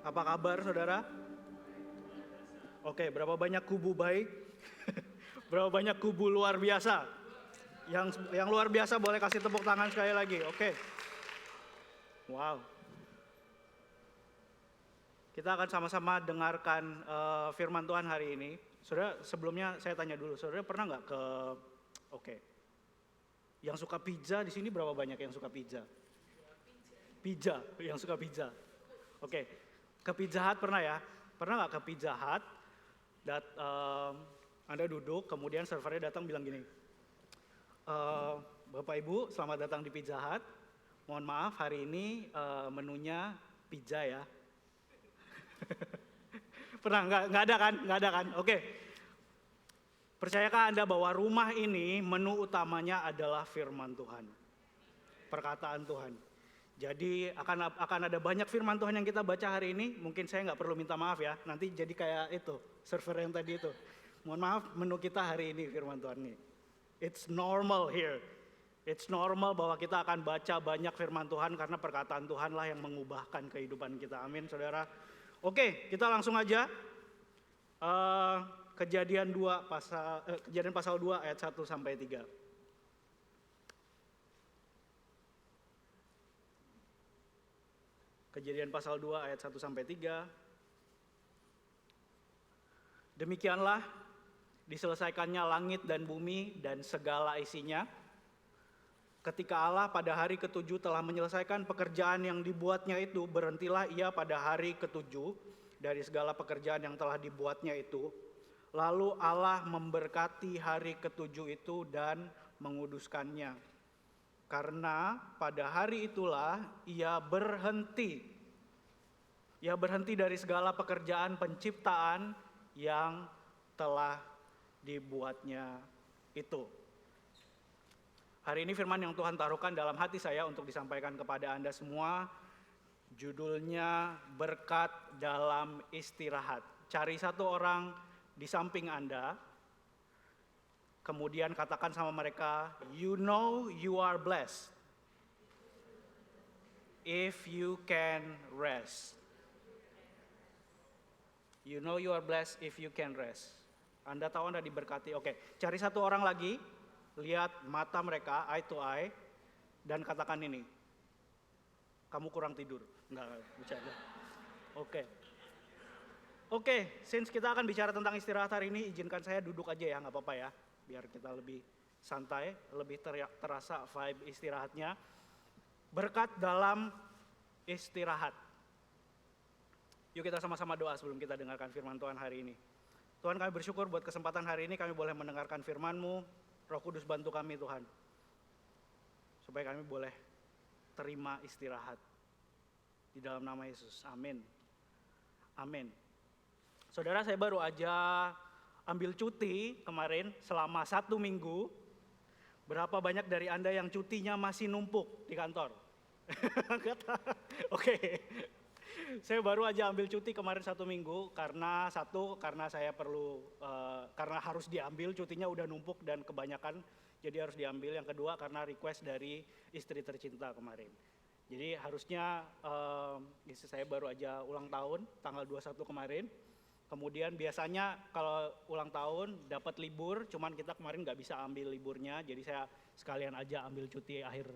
Apa kabar saudara? Oke, berapa banyak kubu baik? Berapa banyak kubu luar biasa? Yang luar biasa boleh kasih tepuk tangan sekali lagi. Oke. Wow. Kita akan sama-sama dengarkan firman Tuhan hari ini. Saudara, sebelumnya saya tanya dulu, saudara pernah nggak yang suka pizza di sini berapa banyak yang suka pizza? Pizza, yang suka pizza. Oke, ke Pizza Hut pernah ya? Pernah nggak ke Pizza Hut? Anda duduk, kemudian servernya datang bilang gini, Bapak Ibu selamat datang di Pizza Hut. Mohon maaf hari ini menunya pizza ya. Pernah nggak ada kan? Oke. Percayakah Anda bahwa rumah ini menu utamanya adalah firman Tuhan, perkataan Tuhan. Jadi akan ada banyak firman Tuhan yang kita baca hari ini. Mungkin saya nggak perlu minta maaf ya. Nanti jadi kayak itu server yang tadi itu. Mohon maaf, menu kita hari ini firman Tuhan ini. It's normal here. It's normal bahwa kita akan baca banyak firman Tuhan karena perkataan Tuhan lah yang mengubahkan kehidupan kita. Amin, saudara. Oke, kita langsung aja. Kejadian pasal 2 ayat 1 sampai 3. Kejadian pasal 2 ayat 1 sampai 3. Demikianlah diselesaikannya langit dan bumi dan segala isinya. Ketika Allah pada hari ketujuh telah menyelesaikan pekerjaan yang dibuatnya itu, berhentilah ia pada hari ketujuh dari segala pekerjaan yang telah dibuatnya itu. Lalu Allah memberkati hari ketujuh itu dan menguduskannya. Karena pada hari itulah ia berhenti. Ia berhenti dari segala pekerjaan penciptaan yang telah dibuatnya itu. Hari ini firman yang Tuhan taruhkan dalam hati saya untuk disampaikan kepada Anda semua. Judulnya berkat dalam istirahat. Cari satu orang di samping Anda. Kemudian katakan sama mereka, you know you are blessed if you can rest. You know you are blessed if you can rest. Anda tahu Anda diberkati. Oke, cari satu orang lagi, lihat mata mereka eye to eye dan katakan ini. Kamu kurang tidur. Enggak, bercanda. Oke, since kita akan bicara tentang istirahat hari ini, izinkan saya duduk aja ya, nggak apa-apa ya. Biar kita lebih santai, lebih terasa vibe istirahatnya. Berkat dalam istirahat. Yuk kita sama-sama doa sebelum kita dengarkan firman Tuhan hari ini. Tuhan, kami bersyukur buat kesempatan hari ini kami boleh mendengarkan firman-Mu. Roh Kudus bantu kami Tuhan. Supaya kami boleh terima istirahat. Di dalam nama Yesus, amin. Amin. Saudara, saya baru aja ambil cuti kemarin selama 1 minggu. Berapa banyak dari Anda yang cutinya masih numpuk di kantor? Oke. Saya baru aja ambil cuti kemarin 1 minggu karena saya perlu karena harus diambil, cutinya udah numpuk dan kebanyakan jadi harus diambil. Yang kedua karena request dari istri tercinta kemarin. Jadi harusnya istri saya baru aja ulang tahun tanggal 21 kemarin. Kemudian biasanya kalau ulang tahun dapat libur, cuman kita kemarin nggak bisa ambil liburnya. Jadi saya sekalian aja ambil cuti akhir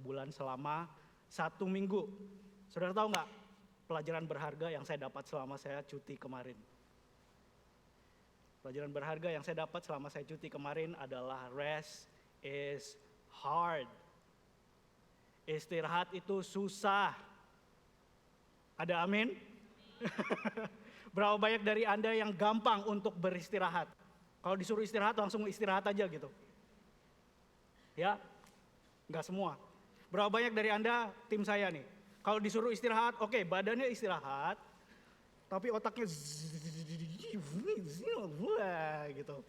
bulan selama 1 minggu. Saudara tahu nggak pelajaran berharga yang saya dapat selama saya cuti kemarin? Pelajaran berharga yang saya dapat selama saya cuti kemarin adalah rest is hard. Istirahat itu susah. Ada amin? Berapa banyak dari Anda yang gampang untuk beristirahat? Kalau disuruh istirahat langsung istirahat aja gitu. Ya, nggak semua. Berapa banyak dari Anda, tim saya nih, kalau disuruh istirahat, oke, badannya istirahat, tapi otaknya gitu.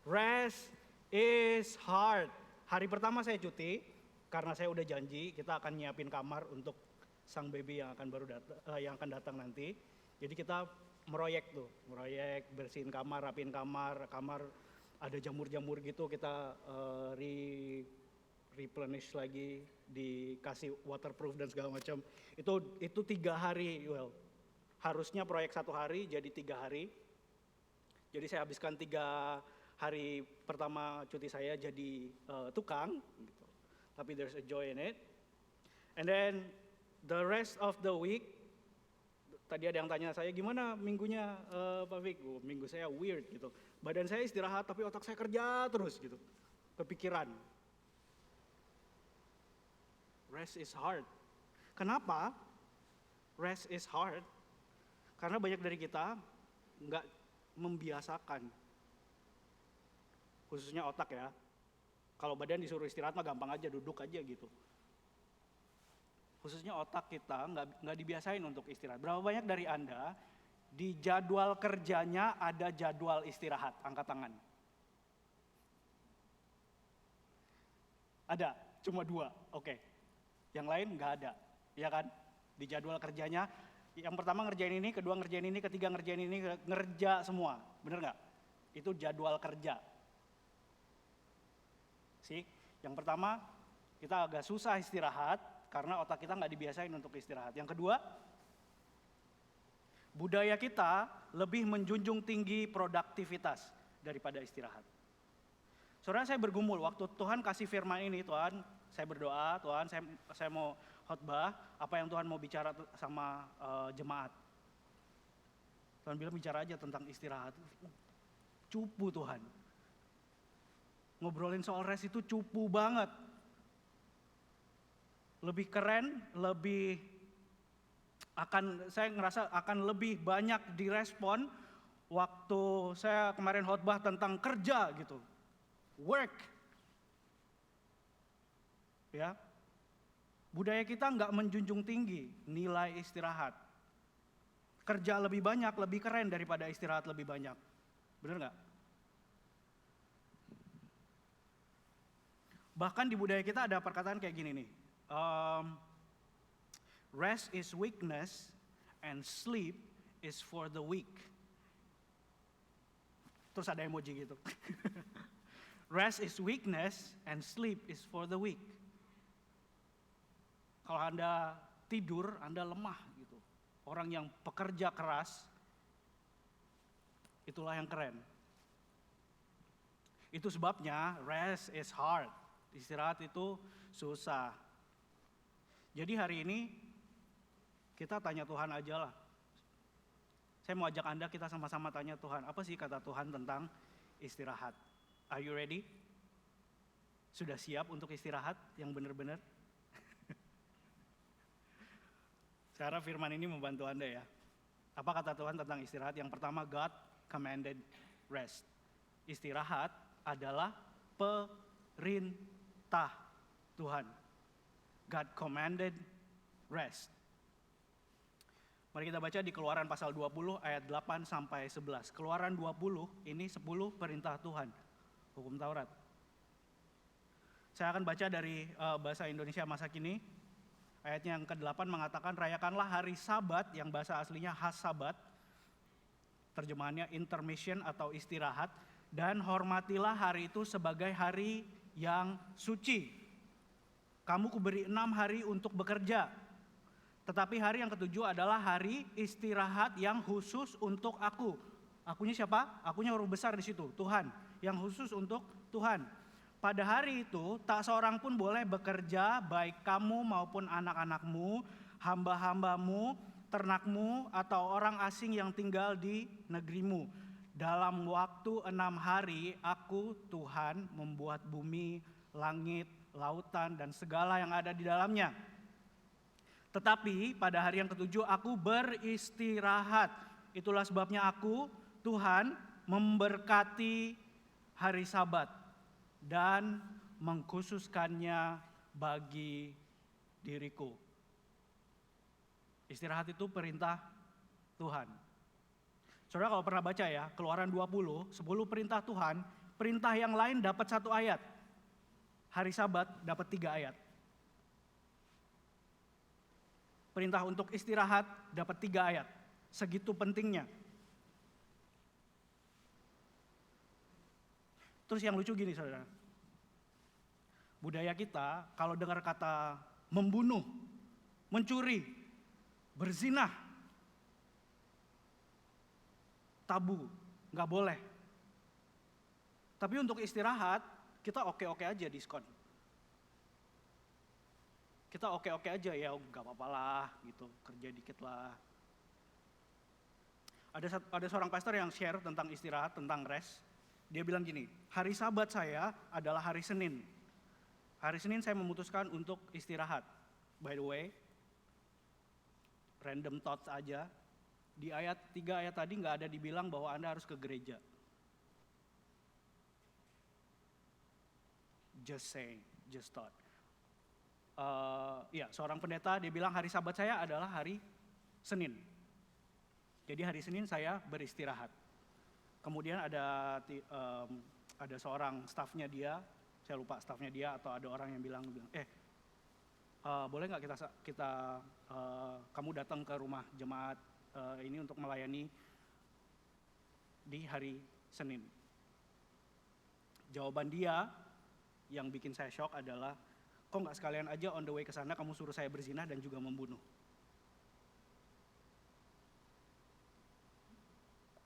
Rest is hard. Hari pertama saya cuti, karena saya udah janji kita akan nyiapin kamar untuk sang baby yang akan datang nanti. Jadi kita meroyek bersihin kamar, rapiin kamar ada jamur-jamur gitu kita replenish lagi, dikasih waterproof dan segala macam. Itu 3 hari, Harusnya proyek 1 hari jadi 3 hari. Jadi saya habiskan 3 hari pertama cuti saya jadi tukang, gitu. Tapi there's a joy in it. And then the rest of the week, tadi ada yang tanya saya, gimana minggunya Pak Vic? Minggu saya weird gitu. Badan saya istirahat tapi otak saya kerja terus gitu. Kepikiran. Rest is hard. Kenapa? Rest is hard. Karena banyak dari kita nggak membiasakan. Khususnya otak ya. Kalau badan disuruh istirahat mah gampang aja, duduk aja gitu. Khususnya otak kita nggak dibiasain untuk istirahat. Berapa banyak dari Anda di jadwal kerjanya ada jadwal istirahat? Angkat tangan. Ada, cuma 2, oke. Yang lain nggak ada, ya kan? Di jadwal kerjanya, yang pertama ngerjain ini, kedua ngerjain ini, ketiga ngerjain ini, ngerja semua. Bener nggak? Itu jadwal kerja. Yang pertama, kita agak susah istirahat karena otak kita nggak dibiasain untuk istirahat. Yang kedua, budaya kita lebih menjunjung tinggi produktivitas daripada istirahat. Saudara, saya bergumul waktu Tuhan kasih firman ini, Tuhan, saya berdoa, Tuhan, saya mau khotbah, apa yang Tuhan mau bicara sama jemaat. Tuhan bilang bicara aja tentang istirahat. Cupu Tuhan. Ngobrolin soal rest itu cupu banget. Lebih keren, saya ngerasa akan lebih banyak direspon waktu saya kemarin khotbah tentang kerja gitu. Work. Ya. Budaya kita nggak menjunjung tinggi nilai istirahat. Kerja lebih banyak, lebih keren daripada istirahat lebih banyak. Bener nggak? Bahkan di budaya kita ada perkataan kayak gini nih. Rest is weakness and sleep is for the weak. Terus ada emoji gitu. Rest is weakness and sleep is for the weak. Kalau Anda tidur, Anda lemah gitu. Orang yang pekerja keras, itulah yang keren. Itu sebabnya rest is hard. Istirahat itu susah. Jadi hari ini kita tanya Tuhan aja lah. Saya mau ajak Anda, kita sama-sama tanya Tuhan, apa sih kata Tuhan tentang istirahat? Are you ready? Sudah siap untuk istirahat yang benar-benar? Saya harap firman ini membantu Anda ya. Apa kata Tuhan tentang istirahat? Yang pertama, God commanded rest. Istirahat adalah perintah Tuhan. God commanded rest. Mari kita baca di Keluaran pasal 20 ayat 8 sampai 11. Keluaran 20 ini 10 perintah Tuhan. Hukum Taurat. Saya akan baca dari bahasa Indonesia masa kini. Ayatnya yang ke-8 mengatakan, rayakanlah hari Sabat, yang bahasa aslinya has Sabat. Terjemahannya intermission atau istirahat. Dan hormatilah hari itu sebagai hari yang suci. Kamu kuberi 6 hari untuk bekerja. Tetapi hari yang ke-7 adalah hari istirahat yang khusus untuk aku. Akunya siapa? Akunya huruf besar di situ, Tuhan. Yang khusus untuk Tuhan. Pada hari itu tak seorang pun boleh bekerja, baik kamu maupun anak-anakmu, hamba-hambamu, ternakmu, atau orang asing yang tinggal di negerimu. Dalam waktu 6 hari aku Tuhan membuat bumi, langit, lautan, dan segala yang ada di dalamnya. Tetapi pada hari yang ke-7 aku beristirahat. Itulah sebabnya aku, Tuhan, memberkati hari Sabat dan mengkhususkannya bagi diriku. Istirahat itu perintah Tuhan. Saudara kalau pernah baca ya, Keluaran 20, 10 perintah Tuhan, perintah yang lain dapat 1 ayat. Hari Sabat dapat 3 ayat. Perintah untuk istirahat dapat 3 ayat. Segitu pentingnya. Terus yang lucu gini saudara. Budaya kita kalau dengar kata membunuh, mencuri, berzinah, tabu, nggak boleh. Tapi untuk istirahat, kita oke-oke aja diskon. Kita oke-oke aja, ya nggak apa-apa lah gitu, kerja dikit lah. Ada seorang pastor yang share tentang istirahat, tentang rest. Dia bilang gini, hari Sabat saya adalah hari Senin. Hari Senin saya memutuskan untuk istirahat. By the way, random thoughts aja. Di ayat 3 ayat tadi nggak ada dibilang bahwa Anda harus ke gereja. Just saying, just thought. Seorang pendeta dia bilang hari Sabat saya adalah hari Senin. Jadi hari Senin saya beristirahat. Kemudian ada seorang stafnya dia, saya lupa stafnya dia atau ada orang yang bilang, boleh nggak kamu datang ke rumah jemaat ini untuk melayani di hari Senin. Jawaban dia yang bikin saya shock adalah, kok nggak sekalian aja on the way ke sana kamu suruh saya berzina dan juga membunuh.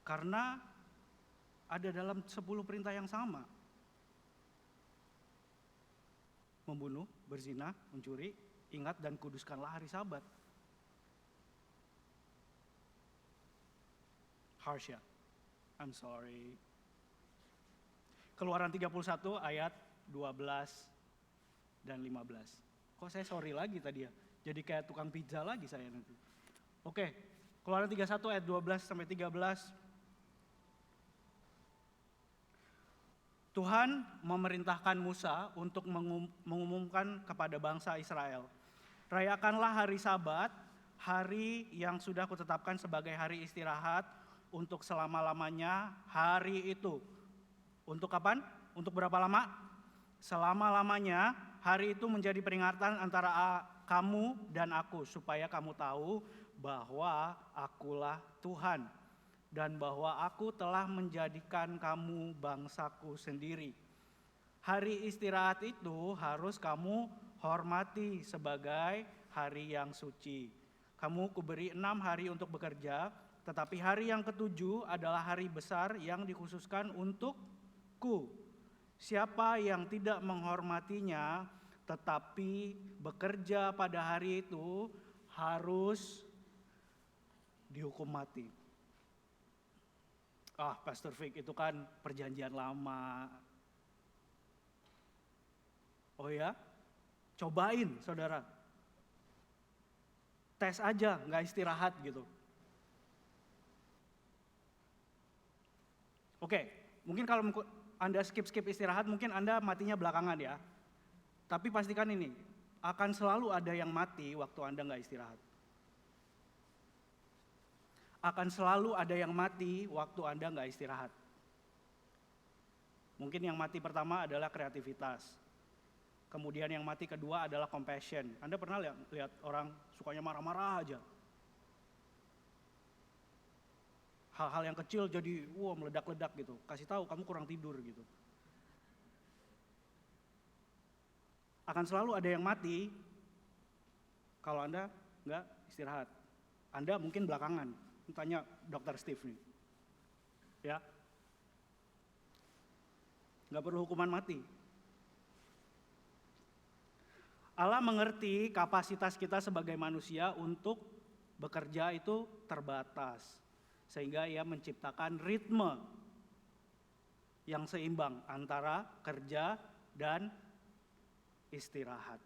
Karena ada dalam 10 perintah yang sama. Membunuh, berzina, mencuri, ingat dan kuduskanlah hari Sabat. Harsh ya? I'm sorry. Keluaran 31 ayat 12 dan 15. Kok saya sorry lagi tadi ya? Jadi kayak tukang pizza lagi saya nanti. Oke, Keluaran 31 ayat 12 sampai 13. Tuhan memerintahkan Musa untuk mengumumkan kepada bangsa Israel, rayakanlah hari Sabat, hari yang sudah kutetapkan sebagai hari istirahat untuk selama-lamanya hari itu. Untuk kapan? Untuk berapa lama? Selama-lamanya hari itu menjadi peringatan antara kamu dan aku, supaya kamu tahu bahwa akulah Tuhan dan bahwa aku telah menjadikan kamu bangsaku sendiri. Hari istirahat itu harus kamu hormati sebagai hari yang suci. Kamu kuberi 6 hari untuk bekerja, tetapi hari yang ke-7 adalah hari besar yang dikhususkan untukku. Siapa yang tidak menghormatinya tetapi bekerja pada hari itu harus dihukum mati. Pastor Vic, itu kan perjanjian lama. Oh ya? Cobain saudara. Tes aja, nggak istirahat gitu. Oke, mungkin kalau Anda skip istirahat, mungkin Anda matinya belakangan ya. Tapi pastikan ini, akan selalu ada yang mati waktu Anda nggak istirahat. Akan selalu ada yang mati waktu Anda nggak istirahat. Mungkin yang mati pertama adalah kreativitas. Kemudian yang mati kedua adalah compassion. Anda pernah lihat orang sukanya marah-marah aja. Hal-hal yang kecil jadi meledak-ledak gitu. Kasih tahu kamu kurang tidur gitu. Akan selalu ada yang mati kalau Anda nggak istirahat. Anda mungkin belakangan. Tanya Dr. Steve nih. Ya. Nggak perlu hukuman mati. Allah mengerti kapasitas kita sebagai manusia untuk bekerja itu terbatas. Sehingga ia menciptakan ritme yang seimbang antara kerja dan istirahat.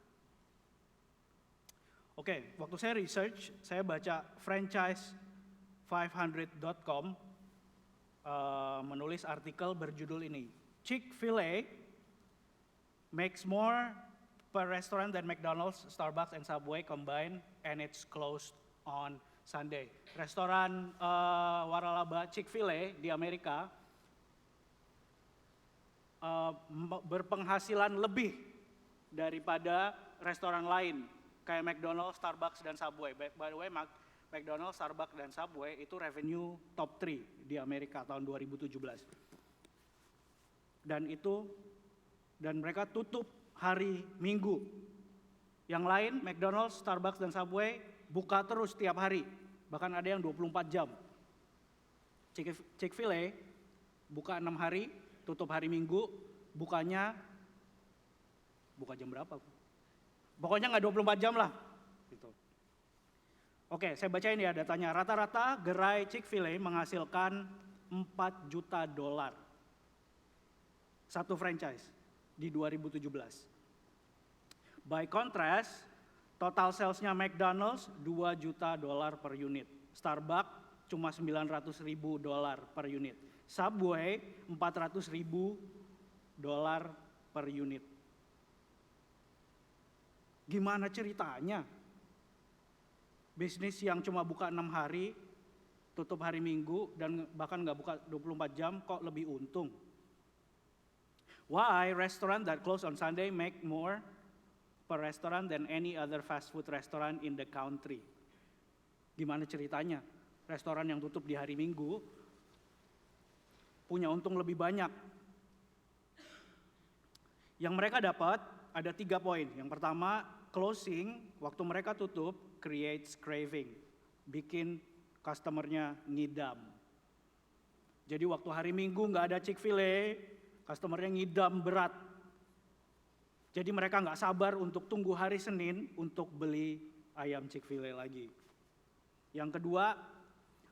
Oke, waktu saya research, saya baca franchise500.com menulis artikel berjudul ini, Chick-fil-A makes more per restaurant than McDonald's, Starbucks, and Subway combined, and it's closed on Sunday. Restoran waralaba Chick-fil-A di Amerika berpenghasilan lebih daripada restoran lain kayak McDonald's, Starbucks, dan Subway. By the way, McDonald's, Starbucks, dan Subway itu revenue top 3 di Amerika tahun 2017. Dan mereka tutup hari Minggu. Yang lain, McDonald's, Starbucks, dan Subway buka terus tiap hari. Bahkan ada yang 24 jam. Chick-fil-A buka 6 hari, tutup hari Minggu, buka jam berapa? Pokoknya nggak 24 jam lah. Gitu. Oke, saya bacain ya datanya. Rata-rata gerai Chick-fil-A menghasilkan $4 juta satu franchise di 2017. By contrast, total salesnya McDonald's $2 juta per unit. Starbucks cuma $900.000 per unit. Subway $400.000 per unit. Gimana ceritanya? Bisnis yang cuma buka 6 hari, tutup hari Minggu, dan bahkan nggak buka 24 jam kok lebih untung? Why restaurant that close on Sunday make more per restaurant than any other fast food restaurant in the country? Gimana ceritanya? Restoran yang tutup di hari Minggu punya untung lebih banyak. Yang mereka dapat ada 3 poin. Yang pertama, closing waktu mereka tutup creates craving, bikin customernya ngidam. Jadi waktu hari Minggu nggak ada Chick-fil-A, customernya ngidam berat. Jadi mereka nggak sabar untuk tunggu hari Senin untuk beli ayam Chick-fil-A lagi. Yang kedua,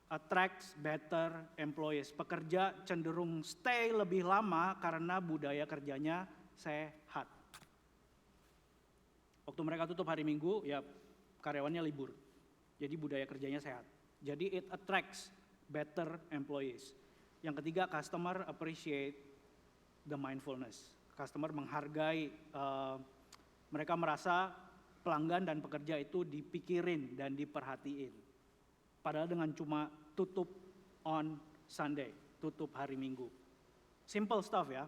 attracts better employees. Pekerja cenderung stay lebih lama karena budaya kerjanya sehat. Waktu mereka tutup hari Minggu, ya karyawannya libur. Jadi budaya kerjanya sehat. Jadi it attracts better employees. Yang ketiga, customer appreciate the mindfulness. Customer menghargai, mereka merasa pelanggan dan pekerja itu dipikirin dan diperhatiin. Padahal dengan cuma tutup on Sunday, tutup hari Minggu. Simple stuff ya.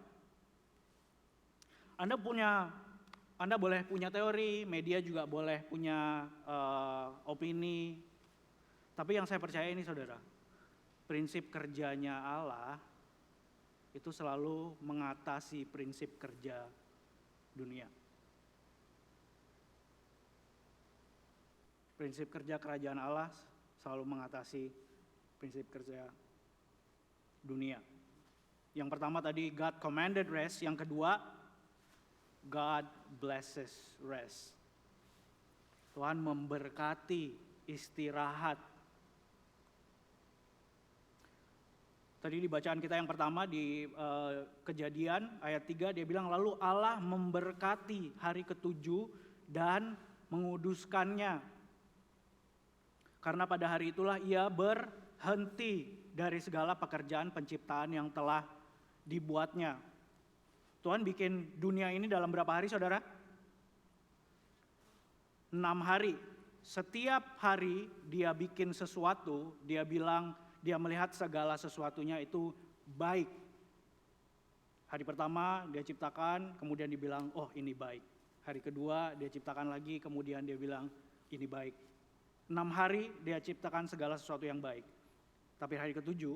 Anda boleh punya teori, media juga boleh punya opini. Tapi yang saya percaya ini saudara, prinsip kerjanya Allah itu selalu mengatasi prinsip kerja dunia. Prinsip kerja kerajaan Allah selalu mengatasi prinsip kerja dunia. Yang pertama tadi God commanded rest, yang kedua God blesses rest. Tuhan memberkati istirahat. Tadi di bacaan kita yang pertama di Kejadian ayat 3 dia bilang lalu Allah memberkati hari ke-7 dan menguduskannya. Karena pada hari itulah ia berhenti dari segala pekerjaan penciptaan yang telah dibuatnya. Tuhan bikin dunia ini dalam berapa hari saudara? 6 hari. Setiap hari dia bikin sesuatu, dia bilang dia melihat segala sesuatunya itu baik. Hari pertama dia ciptakan, kemudian dibilang, oh ini baik. Hari kedua dia ciptakan lagi, kemudian dia bilang, ini baik. 6 hari dia ciptakan segala sesuatu yang baik. Tapi hari ke-7,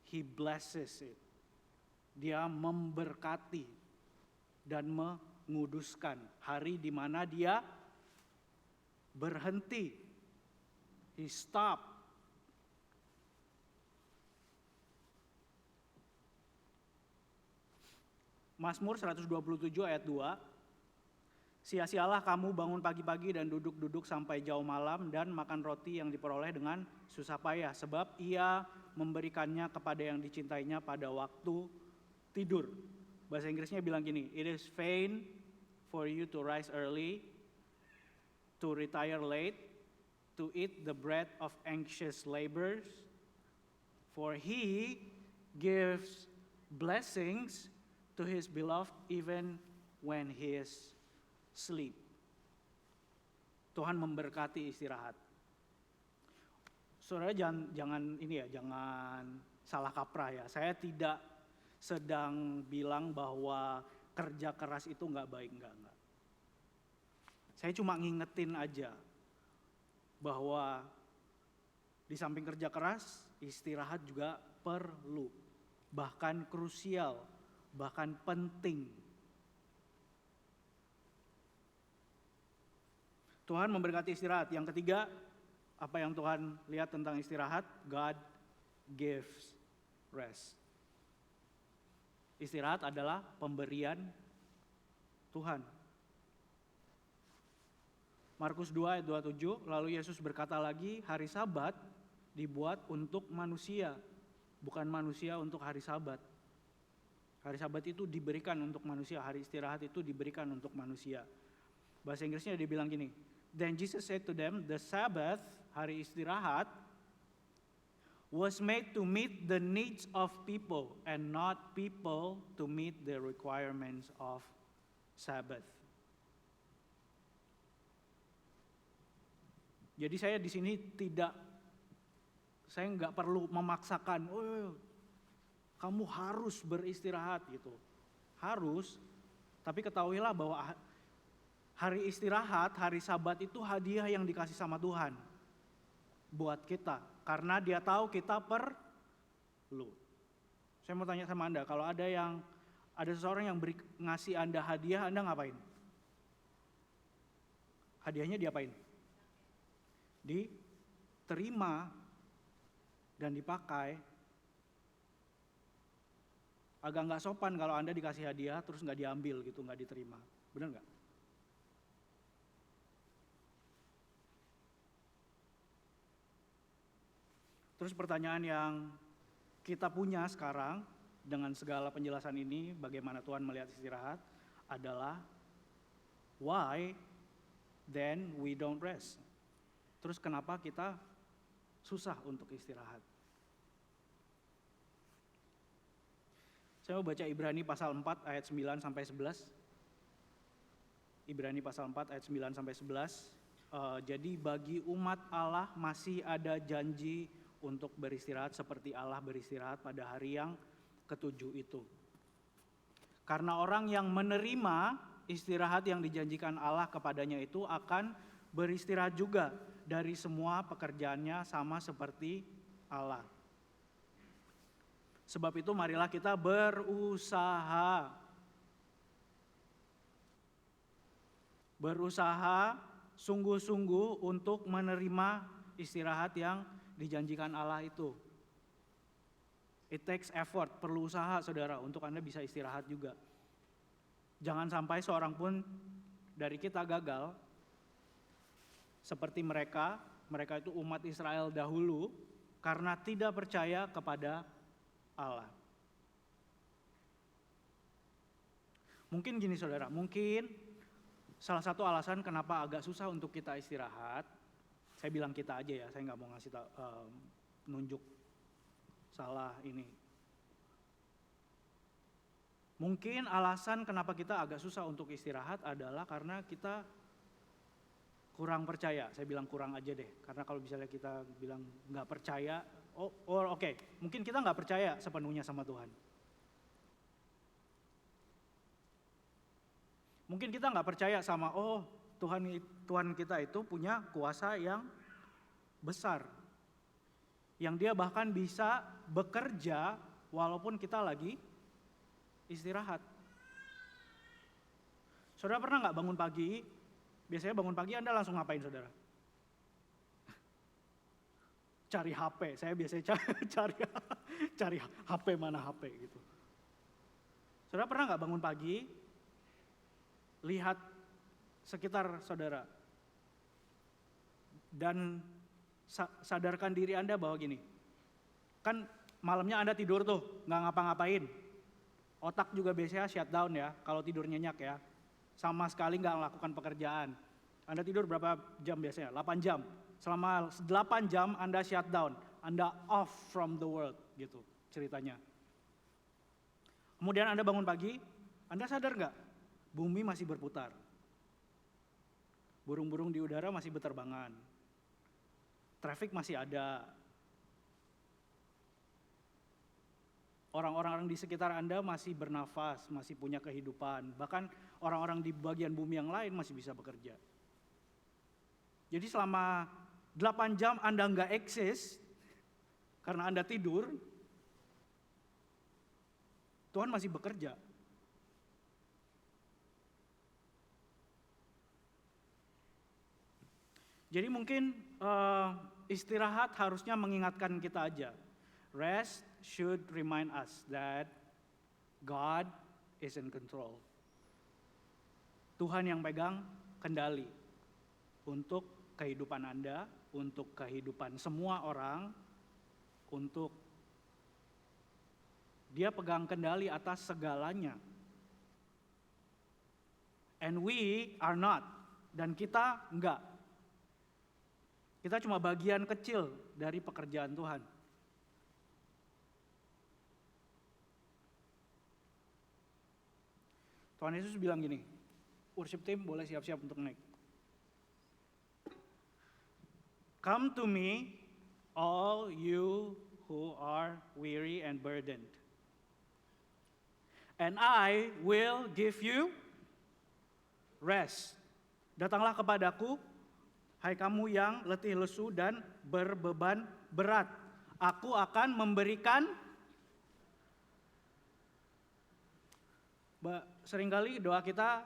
he blesses it. Dia memberkati dan menguduskan hari di mana dia berhenti. He stopped. Mazmur 127 ayat 2, sia-sialah kamu bangun pagi-pagi dan duduk-duduk sampai jauh malam dan makan roti yang diperoleh dengan susah payah. Sebab ia memberikannya kepada yang dicintainya pada waktu tidur. Bahasa Inggrisnya bilang gini, it is vain for you to rise early, to retire late, to eat the bread of anxious labors, for he gives blessings to his beloved even when he is asleep. Tuhan memberkati istirahat. Saudara jangan salah kaprah ya. Saya tidak sedang bilang bahwa kerja keras itu nggak baik, enggak. Saya cuma ngingetin aja bahwa di samping kerja keras, istirahat juga perlu, bahkan krusial, bahkan penting. Tuhan memberkati istirahat. Yang ketiga, Apa yang Tuhan lihat tentang istirahat? God gives rest. Istirahat adalah pemberian Tuhan. Markus 2 ayat 27, lalu Yesus berkata lagi, hari Sabat dibuat untuk manusia, bukan manusia untuk hari Sabat. Hari Sabat itu diberikan untuk manusia, hari istirahat itu diberikan untuk manusia. Bahasa Inggrisnya dia bilang gini, then Jesus said to them, the Sabbath, hari istirahat, was made to meet the needs of people and not people to meet the requirements of Sabbath. Jadi saya di sini saya nggak perlu memaksakan, kamu harus beristirahat gitu. Harus, tapi ketahuilah bahwa hari istirahat, hari Sabat itu hadiah yang dikasih sama Tuhan buat kita. Karena dia tahu kita perlu. Saya mau tanya sama Anda, kalau ada seseorang yang ngasih Anda hadiah, Anda ngapain? Hadiahnya diapain? Diterima dan dipakai. Agak nggak sopan kalau Anda dikasih hadiah terus nggak diambil gitu, nggak diterima. Benar nggak? Terus pertanyaan yang kita punya sekarang dengan segala penjelasan ini, bagaimana Tuhan melihat istirahat, adalah why then we don't rest? Terus kenapa kita susah untuk istirahat? Saya mau baca Ibrani pasal 4 ayat 9 sampai 11. Ibrani pasal 4 ayat 9 sampai 11. Jadi bagi umat Allah masih ada janji untuk beristirahat seperti Allah beristirahat pada hari yang ketujuh itu. Karena orang yang menerima istirahat yang dijanjikan Allah kepadanya itu akan beristirahat juga dari semua pekerjaannya sama seperti Allah. Sebab itu marilah kita berusaha. Berusaha sungguh-sungguh untuk menerima istirahat yang dijanjikan Allah itu. It takes effort, perlu usaha saudara untuk Anda bisa istirahat juga. Jangan sampai seorang pun dari kita gagal seperti mereka itu umat Israel dahulu karena tidak percaya kepada Allah. Mungkin gini saudara, mungkin salah satu alasan kenapa agak susah untuk kita istirahat, saya bilang kita aja ya, saya nggak mau ngasih nunjuk salah ini. Mungkin alasan kenapa kita agak susah untuk istirahat adalah karena kita kurang percaya. Saya bilang kurang aja deh, karena kalau misalnya kita bilang nggak percaya, oke, mungkin kita nggak percaya sepenuhnya sama Tuhan. Mungkin kita nggak percaya sama Tuhan kita itu punya kuasa yang besar, yang dia bahkan bisa bekerja walaupun kita lagi istirahat. Saudara pernah nggak bangun pagi? Biasanya bangun pagi Anda langsung ngapain saudara? Cari HP, saya biasanya cari HP, mana HP gitu. Saudara pernah nggak bangun pagi, lihat sekitar saudara, dan sadarkan diri Anda bahwa gini, kan malamnya Anda tidur tuh, nggak ngapa-ngapain, otak juga biasanya shutdown ya, kalau tidur nyenyak ya, sama sekali nggak melakukan pekerjaan. Anda tidur berapa jam biasanya? 8 jam. Selama 8 jam Anda shutdown, Anda off from the world gitu ceritanya. Kemudian Anda bangun pagi, Anda sadar nggak? Bumi masih berputar. Burung-burung di udara masih berterbangan. Traffic masih ada. Orang-orang di sekitar Anda masih bernafas, masih punya kehidupan. Bahkan orang-orang di bagian bumi yang lain masih bisa bekerja. Jadi selama 8 jam Anda nggak eksis, karena Anda tidur, Tuhan masih bekerja. Jadi mungkin istirahat harusnya mengingatkan kita aja. Rest should remind us that God is in control. Tuhan yang pegang kendali untuk kehidupan Anda, untuk kehidupan semua orang, untuk Dia pegang kendali atas segalanya. And we are not, dan kita enggak. Kita cuma bagian kecil dari pekerjaan Tuhan. Tuhan Yesus bilang gini, worship team boleh siap-siap untuk naik. Come to me, all you who are weary and burdened, and I will give you rest. Datanglah kepadaku, hai kamu yang letih lesu dan berbeban berat. Aku akan memberikan. Seringkali doa kita,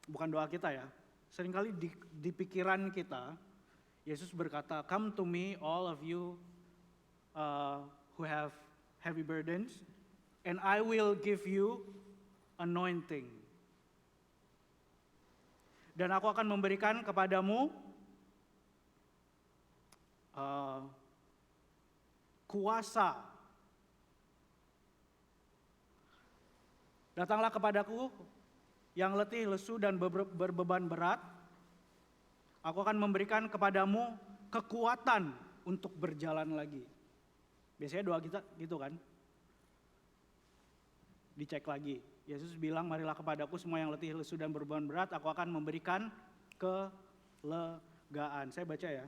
bukan doa kita ya, seringkali di pikiran kita, Yesus berkata, come to me all of you who have heavy burdens, and I will give you anointing. Dan aku akan memberikan kepadamu kuasa. Datanglah kepadaku yang letih, lesu, dan berbeban berat. Aku akan memberikan kepadamu kekuatan untuk berjalan lagi. Biasanya doa kita gitu kan. Dicek lagi. Yesus bilang, marilah kepadaku semua yang letih, lesu, dan berbeban berat, aku akan memberikan kelegaan. Saya baca ya.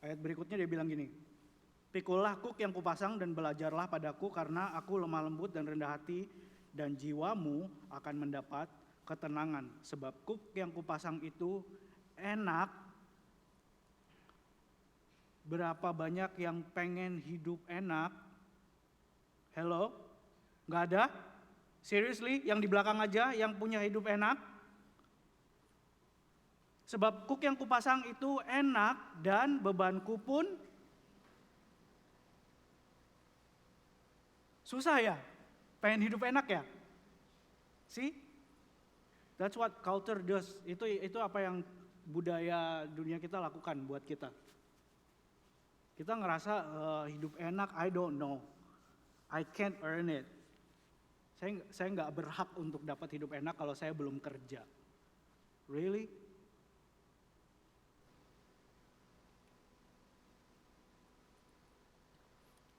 Ayat berikutnya dia bilang gini, pikullah kuk yang kupasang dan belajarlah padaku, karena aku lemah lembut dan rendah hati, dan jiwamu akan mendapat ketenangan. Sebab kuk yang kupasang itu enak. Berapa banyak yang pengen hidup enak? Hello? Nggak ada? Seriously, yang di belakang aja yang punya hidup enak? Sebab kuk yang kupasang itu enak dan bebanku pun susah ya? Pengen hidup enak ya? See? That's what culture does. Itu apa yang budaya dunia kita lakukan buat kita. Kita ngerasa hidup enak, I don't know. I can't earn it. Saya nggak berhak untuk dapat hidup enak kalau saya belum kerja. Really?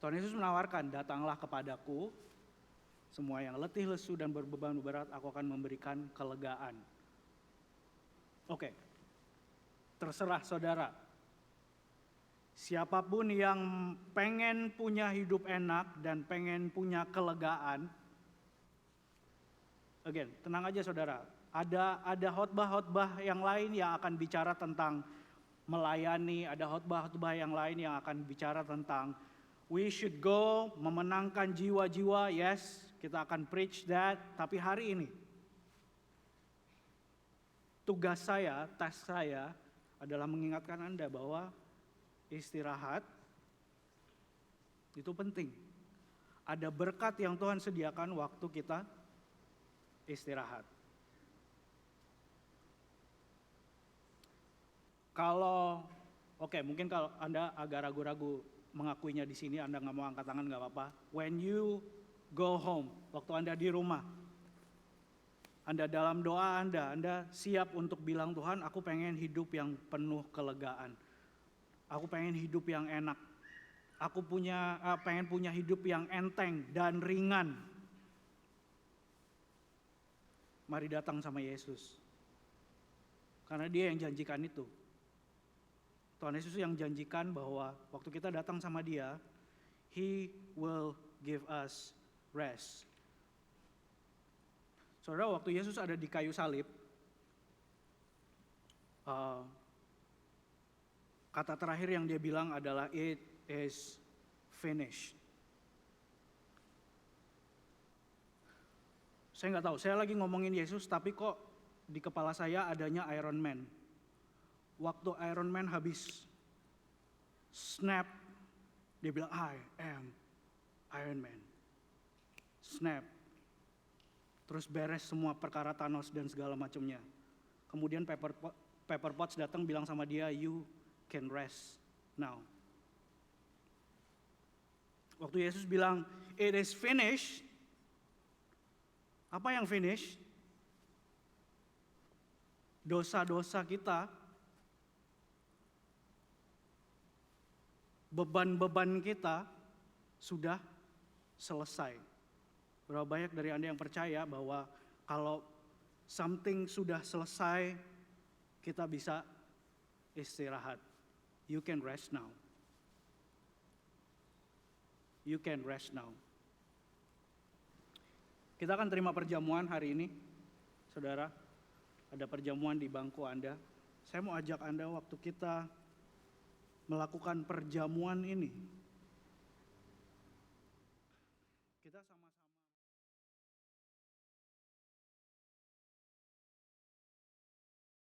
Tuhan Yesus menawarkan, datanglah kepadaku, semua yang letih, lesu, dan berbeban berat, aku akan memberikan kelegaan. Oke, terserah saudara. Siapapun yang pengen punya hidup enak dan pengen punya kelegaan, again, tenang aja saudara. Ada khotbah-khotbah yang lain yang akan bicara tentang melayani, ada khotbah-khotbah yang lain yang akan bicara tentang we should go memenangkan jiwa-jiwa. Yes, kita akan preach that. Tapi hari ini tugas saya, task saya adalah mengingatkan Anda bahwa istirahat itu penting. Ada berkat yang Tuhan sediakan waktu kita istirahat. Mungkin kalau Anda agak ragu-ragu mengakuinya di sini, Anda nggak mau angkat tangan nggak apa-apa. When you go home, waktu Anda di rumah, Anda dalam doa Anda siap untuk bilang, Tuhan, aku pengen hidup yang penuh kelegaan. Aku pengen hidup yang enak. Aku pengen punya hidup yang enteng dan ringan. Mari datang sama Yesus. Karena Dia yang janjikan itu. Tuhan Yesus yang janjikan bahwa waktu kita datang sama Dia, He will give us rest. Saudara, waktu Yesus ada di kayu salib, kata terakhir yang Dia bilang adalah it is finished. Saya nggak tahu, saya lagi ngomongin Yesus tapi kok di kepala saya adanya Iron Man. Waktu Iron Man habis snap, dia bilang, I am Iron Man. Snap. Terus beres semua perkara Thanos dan segala macamnya. Kemudian Pepper Potts datang bilang sama dia, you can rest now. Waktu Yesus bilang, it is finished. Apa yang finish? Dosa-dosa kita, beban-beban kita sudah selesai. Berapa banyak dari Anda yang percaya bahwa kalau something sudah selesai, kita bisa istirahat. You can rest now. You can rest now. Kita akan terima perjamuan hari ini, saudara. Ada perjamuan di bangku Anda. Saya mau ajak Anda waktu kita melakukan perjamuan ini, kita sama-sama